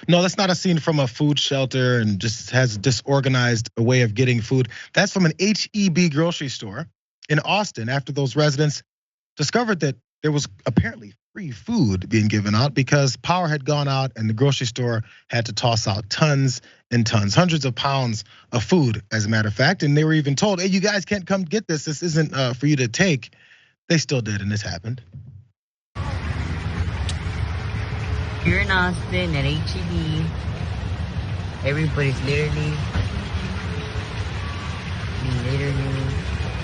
No, that's not a scene from a food shelter and just has a disorganized way of getting food. That's from an H.E.B grocery store in Austin after those residents discovered that there was apparently free food being given out because power had gone out and the grocery store had to toss out tons and tons, hundreds of pounds of food, as a matter of fact. And they were even told, hey, you guys can't come get this. This isn't for you to take. They still did, and this happened. Here in Austin at H.E.B, everybody's literally,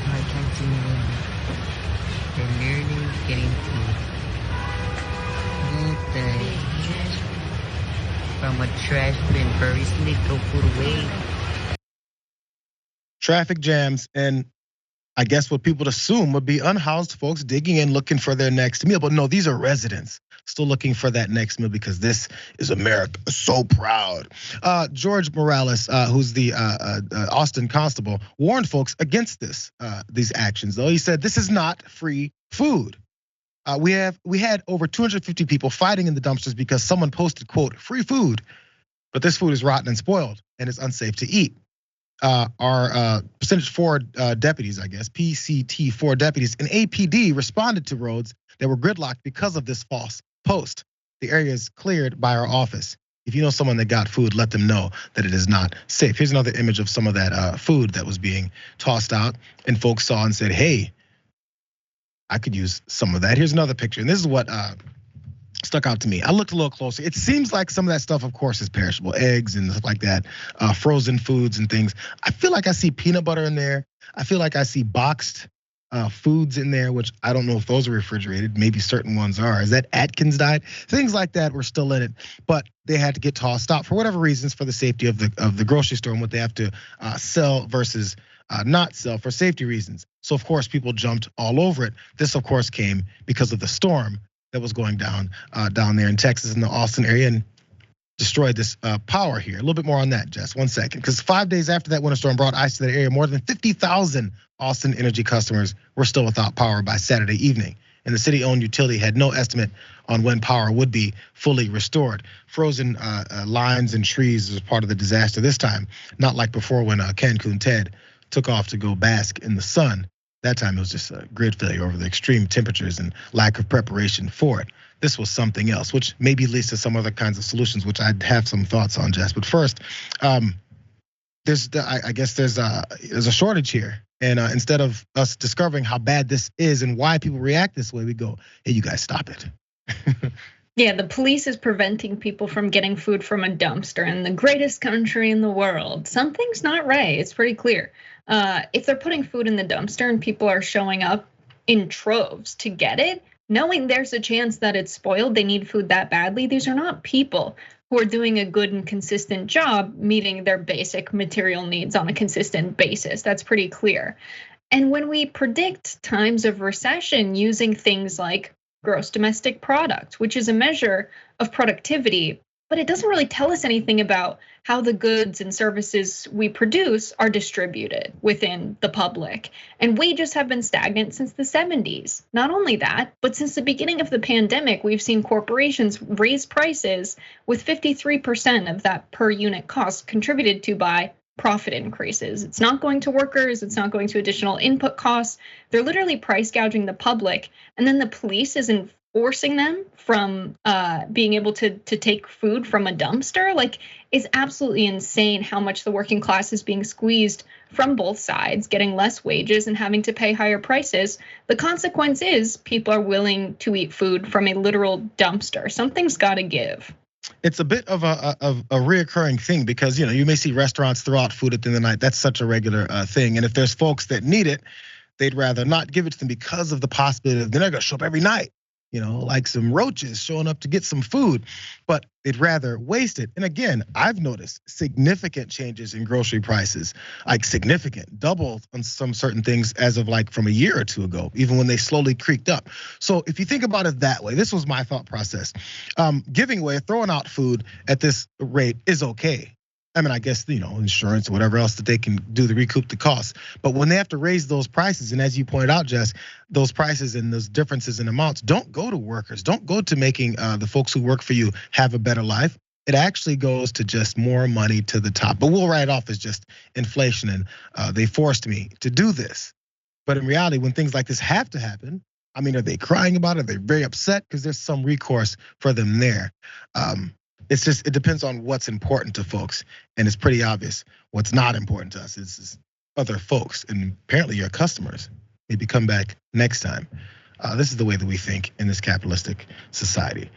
I can't see anything. They're literally getting food. What the heck? From a trash bin, very slick, throw food away. Traffic jams and I guess what people would assume would be unhoused folks digging in looking for their next meal. But no, these are residents still looking for that next meal because this is America so proud. George Morales, who's the Austin constable, warned folks against these actions, though. He said this is not free food. We had over 250 people fighting in the dumpsters because someone posted, quote, free food, but this food is rotten and spoiled and it's unsafe to eat. Our percentage 4 deputies, I guess, PCT 4 deputies and APD responded to roads that were gridlocked because of this false post. The area is cleared by our office. If you know someone that got food, let them know that it is not safe. Here's another image of some of that food that was being tossed out and folks saw and said, hey, I could use some of that. Here's another picture. And this is what stuck out to me. I looked a little closer. It seems like some of that stuff, of course, is perishable, eggs and stuff like that, frozen foods and things. I feel like I see peanut butter in there. I feel like I see boxed foods in there, which I don't know if those are refrigerated. Maybe certain ones are. Is that Atkins diet? Things like that were still in it, but they had to get tossed out for whatever reasons, for the safety of the grocery store and what they have to sell versus not sell for safety reasons. So of course, people jumped all over it. This, of course, came because of the storm that was going down there in Texas in the Austin area and destroyed this power here. A little bit more on that, Jess, 1 second. Because 5 days after that winter storm brought ice to that area, more than 50,000 Austin Energy customers were still without power by Saturday evening. And the city-owned utility had no estimate on when power would be fully restored. Frozen lines and trees was part of the disaster this time, not like before when Cancun Ted took off to go bask in the sun. That time it was just a grid failure over the extreme temperatures and lack of preparation for it. This was something else, which maybe leads to some other kinds of solutions, which I'd have some thoughts on, Jess. But first, I guess there's a shortage here. And instead of us discovering how bad this is and why people react this way, we go, hey, you guys stop it. Yeah, the police is preventing people from getting food from a dumpster in the greatest country in the world. Something's not right, it's pretty clear. If they're putting food in the dumpster and people are showing up in troves to get it, knowing there's a chance that it's spoiled, they need food that badly, these are not people who are doing a good and consistent job meeting their basic material needs on a consistent basis. That's pretty clear. And when we predict times of recession using things like gross domestic product, which is a measure of productivity, but it doesn't really tell us anything about how the goods and services we produce are distributed within the public. And wages have been stagnant since the 70s. Not only that, but since the beginning of the pandemic, we've seen corporations raise prices with 53% of that per unit cost contributed to by profit increases. It's not going to workers, it's not going to additional input costs. They're literally price gouging the public. And then the police isn't forcing them from being able to take food from a dumpster. Like, it's absolutely insane how much the working class is being squeezed from both sides, getting less wages and having to pay higher prices. The consequence is people are willing to eat food from a literal dumpster. Something's gotta give. It's a bit of a reoccurring thing because you may see restaurants throw out food at the end of the night. That's such a regular thing. And if there's folks that need it, they'd rather not give it to them because of the possibility of they're not gonna show up every night. Like some roaches showing up to get some food, but they'd rather waste it. And again, I've noticed significant changes in grocery prices, like significant, double on some certain things as of like from a year or two ago, even when they slowly creaked up. So if you think about it that way, this was my thought process. Giving away, throwing out food at this rate is okay. I mean, I guess, insurance or whatever else that they can do to recoup the costs. But when they have to raise those prices, and as you pointed out, Jess, those prices and those differences in amounts don't go to workers, don't go to making the folks who work for you have a better life. it actually goes to just more money to the top. But we'll write it off as just inflation and they forced me to do this. But in reality, when things like this have to happen, I mean, are they crying about it? Are they very upset? Because there's some recourse for them there. It's just, it depends on what's important to folks. And it's pretty obvious what's not important to us is other folks and apparently your customers. Maybe come back next time. This is the way that we think in this capitalistic society.